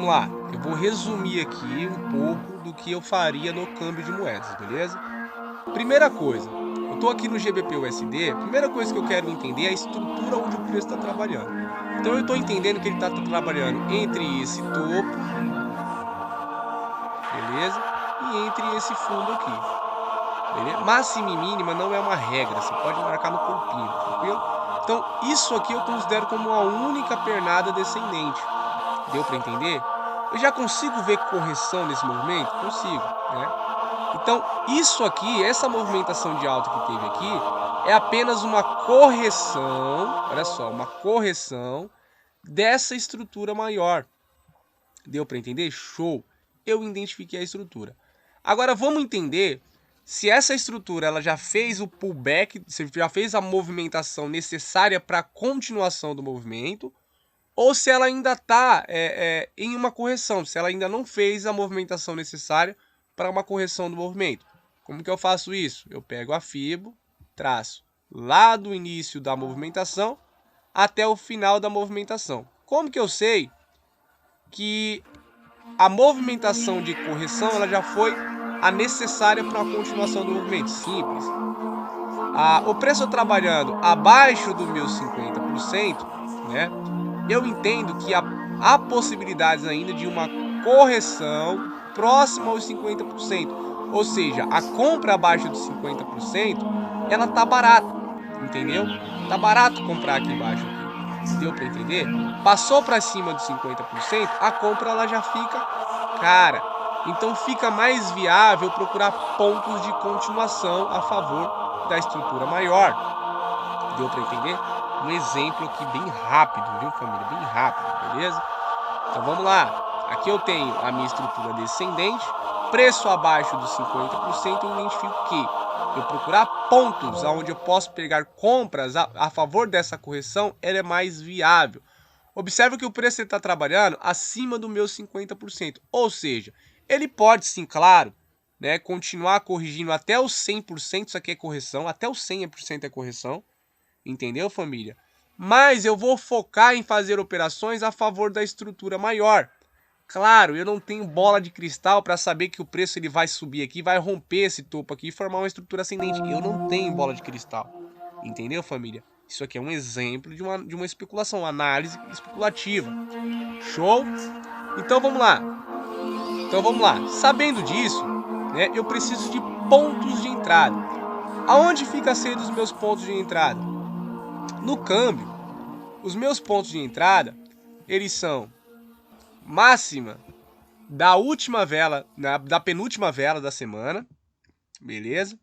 vamos lá. Eu vou resumir aqui um pouco do que eu faria no câmbio de moedas, beleza? Primeira coisa, eu tô aqui no GBP/USD, primeira coisa que eu quero entender é a estrutura onde o preço está trabalhando. Então eu tô entendendo que ele está trabalhando entre esse topo, beleza? E entre esse fundo aqui, beleza? Máxima e mínima não é uma regra, você pode marcar no corpinho, tranquilo? Então isso aqui eu considero como uma única pernada descendente. Deu para entender? Eu já consigo ver correção nesse movimento? Consigo, né? Então, isso aqui, essa movimentação de alta que teve aqui, é apenas uma correção, olha só, uma correção dessa estrutura maior. Deu para entender? Show! Eu identifiquei a estrutura. Agora, vamos entender se essa estrutura ela já fez o pullback, se já fez a movimentação necessária para a continuação do movimento, ou se ela ainda está em uma correção, se ela ainda não fez a movimentação necessária para uma correção do movimento. Como que eu faço isso? Eu pego a Fibo, traço lá do início da movimentação até o final da movimentação. Como que eu sei que a movimentação de correção ela já foi a necessária para a continuação do movimento? Simples. O preço trabalhando abaixo do meu 50%, né? Eu entendo que há possibilidades ainda de uma correção próxima aos 50%. Ou seja, a compra abaixo dos 50%, ela tá barata, entendeu? Tá barato comprar aqui embaixo. Aqui. Deu para entender? Passou para cima dos 50%, a compra ela já fica cara. Então fica mais viável procurar pontos de continuação a favor da estrutura maior. Deu para entender? Um exemplo aqui bem rápido, viu, família? Bem rápido, beleza? Então vamos lá. Aqui eu tenho a minha estrutura descendente, preço abaixo dos 50%, eu identifico que eu procurar pontos onde eu posso pegar compras a favor dessa correção, ela é mais viável. Observe que o preço está trabalhando acima do meu 50%, ou seja, ele pode sim, claro, né, continuar corrigindo até os 100%, isso aqui é correção, até os 100% é correção, entendeu, família? Mas eu vou focar em fazer operações a favor da estrutura maior. Claro, eu não tenho bola de cristal para saber que o preço ele vai subir aqui, vai romper esse topo aqui e formar uma estrutura ascendente. Eu não tenho bola de cristal. Entendeu, família? Isso aqui é um exemplo de uma especulação, uma análise especulativa. Show? Então vamos lá. Sabendo disso, né, eu preciso de pontos de entrada. Aonde fica sendo os meus pontos de entrada? No câmbio, os meus pontos de entrada, eles são máxima da última vela, da penúltima vela da semana, beleza?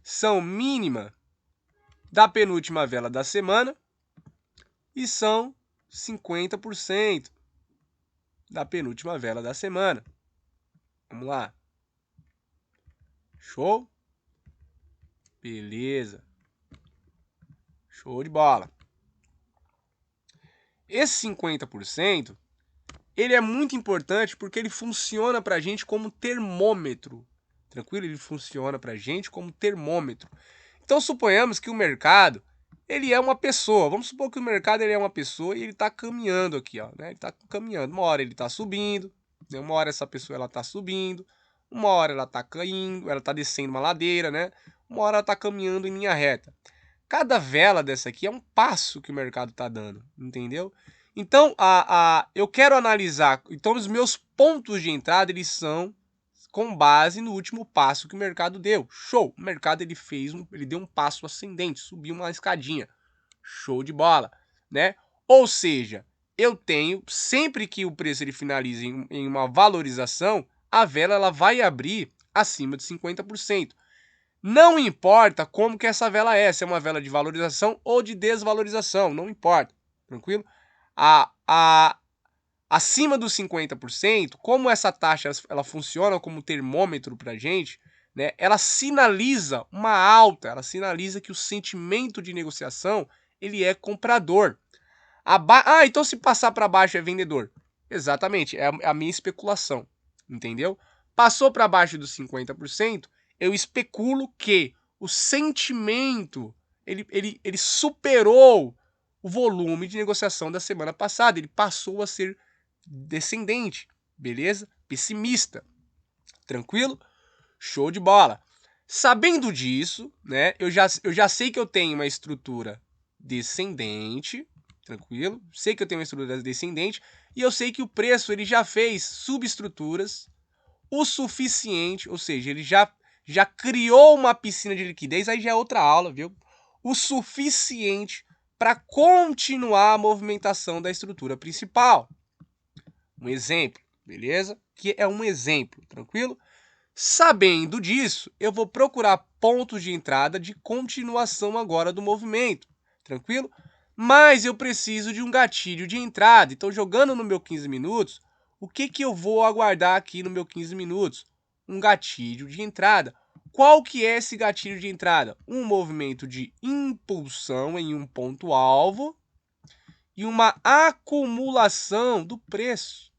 São mínima da penúltima vela da semana e são 50% da penúltima vela da semana. Vamos lá. Show? Beleza. Show de bola. Esse 50%, ele é muito importante porque ele funciona para a gente como termômetro. Tranquilo? Ele funciona para a gente como termômetro. Então suponhamos que o mercado ele é uma pessoa. Vamos supor que o mercado ele é uma pessoa e ele está caminhando aqui, ó, né? Ele está caminhando. Uma hora ele está subindo, né? Uma hora essa pessoa ela está subindo, uma hora ela está caindo, ela está descendo uma ladeira, né? Uma hora ela está caminhando em linha reta. Cada vela dessa aqui é um passo que o mercado está dando, entendeu? Então, eu quero analisar. Então, os meus pontos de entrada eles são com base no último passo que o mercado deu. Show! O mercado ele deu um passo ascendente, subiu uma escadinha. Show de bola, né? Ou seja, eu tenho sempre que o preço ele finaliza em uma valorização, a vela ela vai abrir acima de 50%. Não importa como que essa vela é, se é uma vela de valorização ou de desvalorização, não importa, tranquilo? Acima dos 50%, como essa taxa ela funciona como termômetro para a gente, né, ela sinaliza uma alta, ela sinaliza que o sentimento de negociação ele é comprador. Então se passar para baixo é vendedor. Exatamente, é a minha especulação, entendeu? Passou para baixo dos 50%, eu especulo que o sentimento ele superou o volume de negociação da semana passada, ele passou a ser descendente, beleza? Pessimista, tranquilo? Show de bola. Sabendo disso, né, eu já sei que eu tenho uma estrutura descendente, tranquilo? Sei que eu tenho uma estrutura descendente e eu sei que o preço ele já fez subestruturas o suficiente, ou seja, ele já criou uma piscina de liquidez, aí já é outra aula, viu? O suficiente para continuar a movimentação da estrutura principal. Um exemplo, beleza? Que é um exemplo, tranquilo? Sabendo disso, eu vou procurar pontos de entrada de continuação agora do movimento, tranquilo? Mas eu preciso de um gatilho de entrada. Então, jogando no meu 15 minutos, o que eu vou aguardar aqui no meu 15 minutos? Um gatilho de entrada. Qual que é esse gatilho de entrada? Um movimento de impulsão em um ponto-alvo e uma acumulação do preço.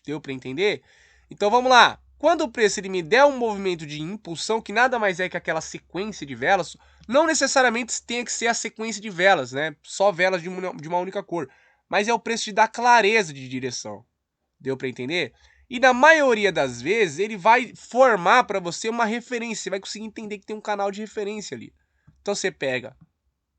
Deu para entender? Então vamos lá. Quando o preço ele me der um movimento de impulsão, que nada mais é que aquela sequência de velas, não necessariamente tem que ser a sequência de velas, né? Só velas de uma única cor. Mas é o preço de dar clareza de direção. Deu para entender? E na maioria das vezes, ele vai formar para você uma referência. Você vai conseguir entender que tem um canal de referência ali. Então você pega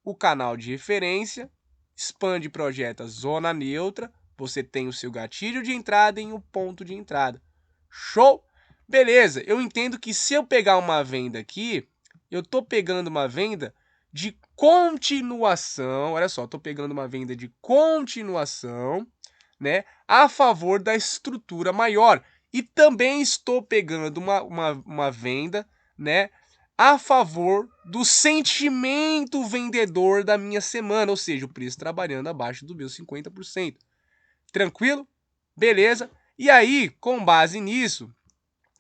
o canal de referência, expande e projeta zona neutra, você tem o seu gatilho de entrada em um ponto de entrada. Show? Beleza, eu entendo que se eu pegar uma venda aqui, eu estou pegando uma venda de continuação, olha só, estou pegando uma venda de continuação, né, a favor da estrutura maior. E também estou pegando uma venda, né, a favor do sentimento vendedor da minha semana, ou seja, o preço trabalhando abaixo do meu 50%. Tranquilo? Beleza? E aí, com base nisso,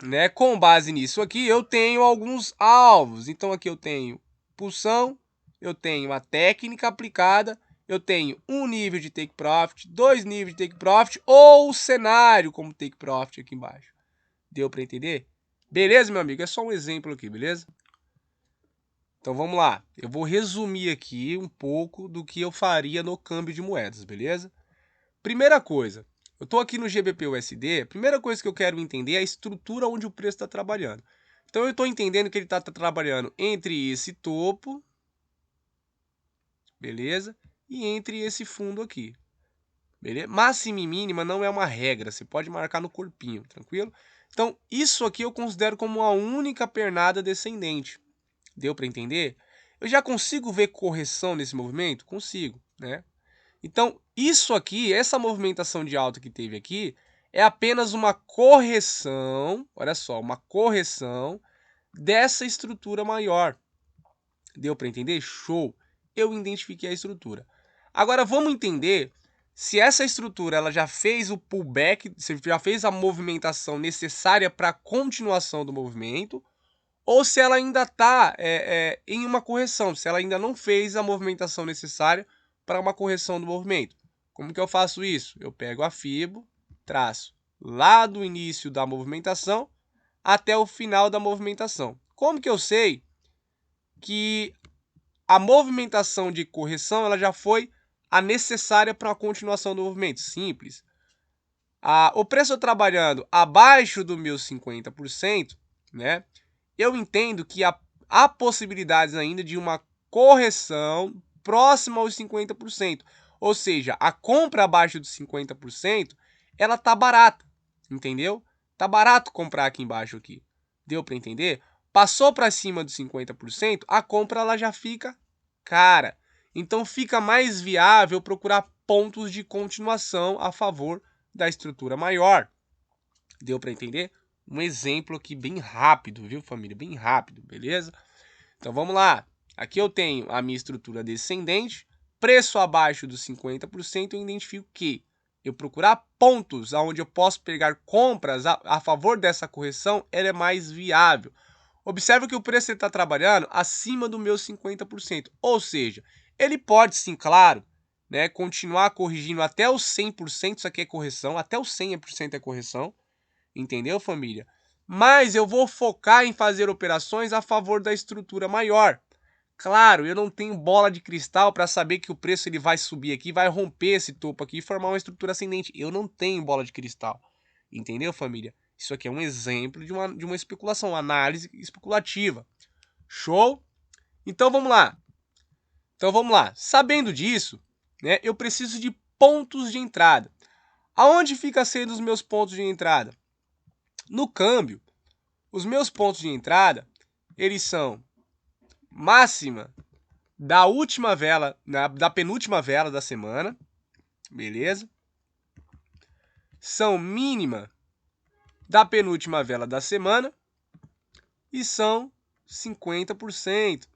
né, com base nisso aqui, eu tenho alguns alvos. Então aqui eu tenho pulsão, eu tenho a técnica aplicada, eu tenho um nível de take profit, 2 níveis de take profit ou o cenário como take profit aqui embaixo. Deu para entender? Beleza, meu amigo? É só um exemplo aqui, beleza? Então vamos lá, eu vou resumir aqui um pouco do que eu faria no câmbio de moedas, beleza? Primeira coisa, eu estou aqui no GBP/USD, a primeira coisa que eu quero entender é a estrutura onde o preço está trabalhando. Então eu estou entendendo que ele está trabalhando entre esse topo, beleza? E entre esse fundo aqui, beleza? Máxima e mínima não é uma regra, você pode marcar no corpinho, tranquilo? Então isso aqui eu considero como a única pernada descendente. Deu para entender? Eu já consigo ver correção nesse movimento? Consigo, né? Então, isso aqui, essa movimentação de alta que teve aqui, é apenas uma correção, olha só, uma correção dessa estrutura maior. Deu para entender? Show! Eu identifiquei a estrutura. Agora, vamos entender se essa estrutura ela já fez o pullback, se já fez a movimentação necessária para a continuação do movimento, ou se ela ainda está em uma correção, se ela ainda não fez a movimentação necessária para uma correção do movimento. Como que eu faço isso? Eu pego a Fibo, traço lá do início da movimentação até o final da movimentação. Como que eu sei que a movimentação de correção ela já foi a necessária para a continuação do movimento? Simples. O preço trabalhando abaixo do meu 50%, né? Eu entendo que há possibilidades ainda de uma correção próxima aos 50%. Ou seja, a compra abaixo dos 50%, ela tá barata, entendeu? Tá barato comprar aqui embaixo aqui. Deu para entender? Passou para cima dos 50%, a compra ela já fica cara. Então fica mais viável procurar pontos de continuação a favor da estrutura maior. Deu para entender? Um exemplo aqui bem rápido, viu, família? Bem rápido, beleza? Então vamos lá. Aqui eu tenho a minha estrutura descendente, preço abaixo dos 50%, eu identifico que eu procurar pontos onde eu posso pegar compras a favor dessa correção, ela é mais viável. Observe que o preço está trabalhando acima do meu 50%, ou seja, ele pode sim, claro, né, continuar corrigindo até os 100%, isso aqui é correção, até os 100% é correção, entendeu, família? Mas eu vou focar em fazer operações a favor da estrutura maior. Claro, eu não tenho bola de cristal para saber que o preço ele vai subir aqui, vai romper esse topo aqui e formar uma estrutura ascendente. Eu não tenho bola de cristal. Entendeu, família? Isso aqui é um exemplo de uma especulação, uma análise especulativa. Show? Então vamos lá. Sabendo disso, né, eu preciso de pontos de entrada. Aonde fica sendo os meus pontos de entrada? No câmbio, os meus pontos de entrada, eles são máxima da última vela, da penúltima vela da semana, beleza? São mínima da penúltima vela da semana e são 50%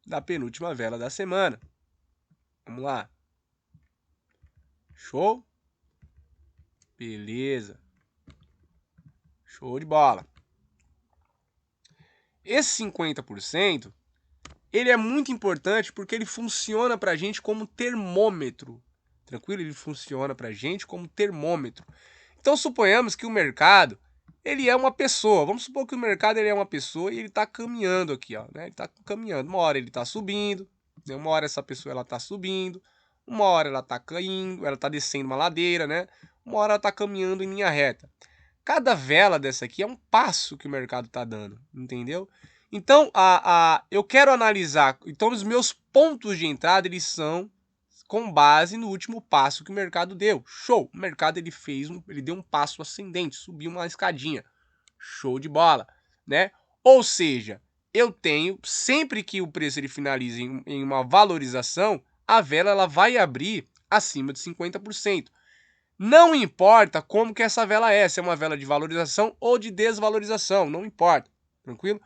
da penúltima vela da semana. Vamos lá. Show? Beleza. Show de bola. Esse 50%, ele é muito importante porque ele funciona para a gente como termômetro. Tranquilo? Ele funciona para a gente como termômetro. Então, suponhamos que o mercado, ele é uma pessoa. Vamos supor que o mercado ele é uma pessoa e ele está caminhando aqui, ó, né? Ele está caminhando. Uma hora ele está subindo, né? Uma hora essa pessoa ela está subindo, uma hora ela está caindo, ela está descendo uma ladeira, né? Uma hora ela está caminhando em linha reta. Cada vela dessa aqui é um passo que o mercado está dando, entendeu? Então, eu quero analisar. Então, os meus pontos de entrada eles são com base no último passo que o mercado deu. Show! O mercado ele deu um passo ascendente, subiu uma escadinha. Show de bola, né? Ou seja, eu tenho sempre que o preço ele finaliza em uma valorização, a vela ela vai abrir acima de 50%. Não importa como que essa vela é, se é uma vela de valorização ou de desvalorização, não importa, tranquilo?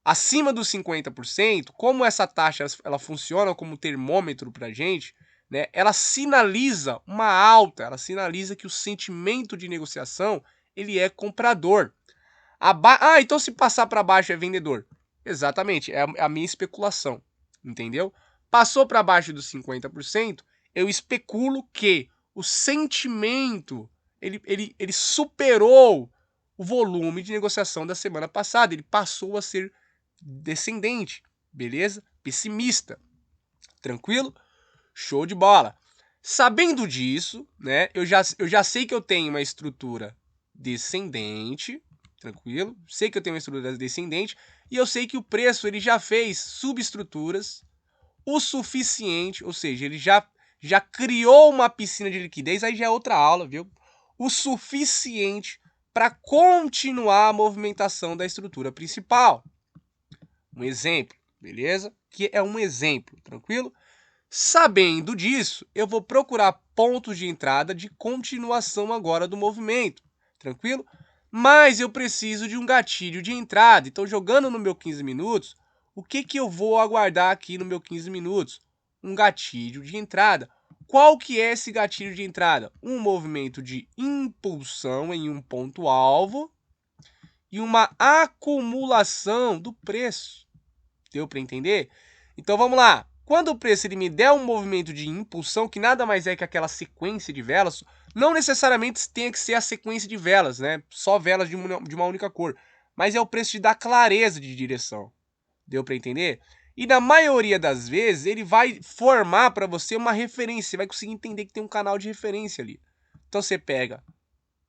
Acima dos 50%, como essa taxa ela funciona como termômetro para a gente, né, ela sinaliza uma alta, ela sinaliza que o sentimento de negociação ele é comprador. Então se passar para baixo é vendedor. Exatamente, é a minha especulação, entendeu? Passou para baixo dos 50%, eu especulo que o sentimento ele superou o volume de negociação da semana passada, ele passou a ser descendente, beleza? Pessimista, tranquilo? Show de bola. Sabendo disso, né, eu já sei que eu tenho uma estrutura descendente, tranquilo? Sei que eu tenho uma estrutura descendente e eu sei que o preço ele já fez subestruturas o suficiente, ou seja, ele já criou uma piscina de liquidez, aí já é outra aula, viu? O suficiente para continuar a movimentação da estrutura principal. Um exemplo, beleza? Que é um exemplo, tranquilo? Sabendo disso, eu vou procurar pontos de entrada de continuação agora do movimento, tranquilo? Mas eu preciso de um gatilho de entrada. Então, jogando no meu 15 minutos, o que eu vou aguardar aqui no meu 15 minutos? Um gatilho de entrada. Qual que é esse gatilho de entrada? Um movimento de impulsão em um ponto-alvo e uma acumulação do preço. Deu para entender? Então, vamos lá. Quando o preço ele me der um movimento de impulsão, que nada mais é que aquela sequência de velas, não necessariamente tem que ser a sequência de velas, né? Só velas de uma única cor. Mas é o preço de dar clareza de direção. Deu para entender? E na maioria das vezes, ele vai formar para você uma referência. Você vai conseguir entender que tem um canal de referência ali. Então você pega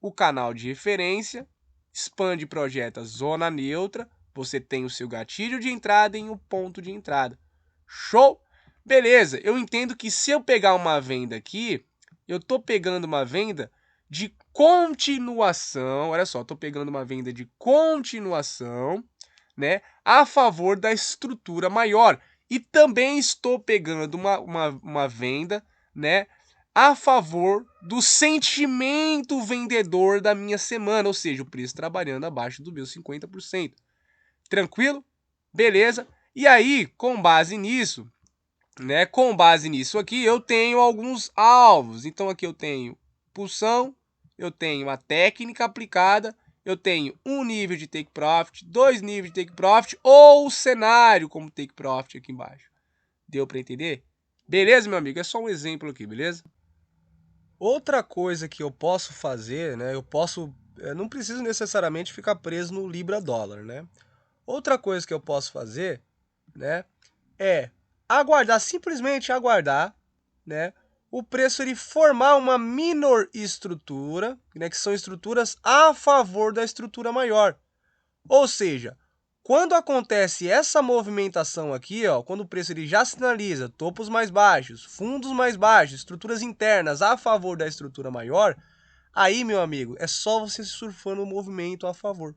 o canal de referência, expande e projeta zona neutra, você tem o seu gatilho de entrada em um ponto de entrada. Show? Beleza, eu entendo que se eu pegar uma venda aqui, eu tô pegando uma venda de continuação, olha só, tô pegando uma venda de continuação, né, a favor da estrutura maior. E também estou pegando uma venda, né, a favor do sentimento vendedor da minha semana, ou seja, o preço trabalhando abaixo do meu 50%. Tranquilo? Beleza? E aí, com base nisso, né? Com base nisso aqui, eu tenho alguns alvos. Então aqui eu tenho pulsão, eu tenho a técnica aplicada, eu tenho um nível de take profit, 2 níveis de take profit ou o cenário como take profit aqui embaixo. Deu para entender? Beleza, meu amigo? É só um exemplo aqui, beleza? Outra coisa que eu posso fazer, né? Eu não preciso necessariamente ficar preso no Libra dólar, né? Outra coisa que eu posso fazer, né, é aguardar, simplesmente aguardar, né, o preço ele formar uma minor estrutura, né, que são estruturas a favor da estrutura maior. Ou seja, quando acontece essa movimentação aqui, ó, quando o preço ele já sinaliza topos mais baixos, fundos mais baixos, estruturas internas a favor da estrutura maior, aí, meu amigo, é só você surfando o movimento a favor.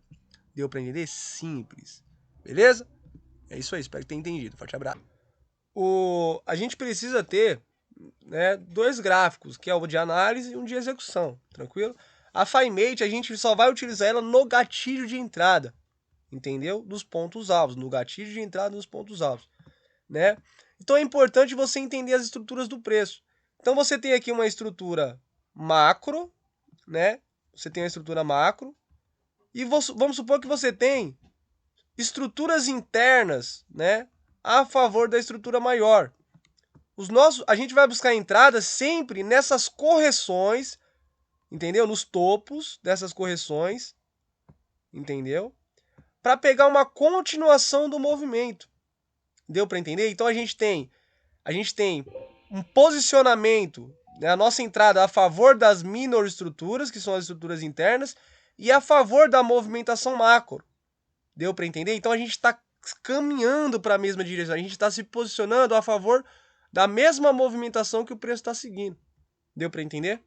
Deu para entender? Simples. Beleza? É isso aí, espero que tenha entendido. Forte abraço. A gente precisa ter, né, dois gráficos, que é o de análise e um de execução, tranquilo? A FiMate a gente só vai utilizar ela no gatilho de entrada, entendeu? Dos pontos alvos, no gatilho de entrada dos pontos alvos, né? Então é importante você entender as estruturas do preço. Então você tem aqui uma estrutura macro, né? Você tem a estrutura macro e vamos supor que você tem estruturas internas, né, a favor da estrutura maior. A gente vai buscar entradas sempre nessas correções, entendeu? Nos topos dessas correções, entendeu? Para pegar uma continuação do movimento. Deu para entender? Então a gente tem um posicionamento, né, a nossa entrada a favor das minor estruturas, que são as estruturas internas, e a favor da movimentação macro. Deu para entender? Então a gente está caminhando para a mesma direção, a gente está se posicionando a favor da mesma movimentação que o preço está seguindo. Deu para entender?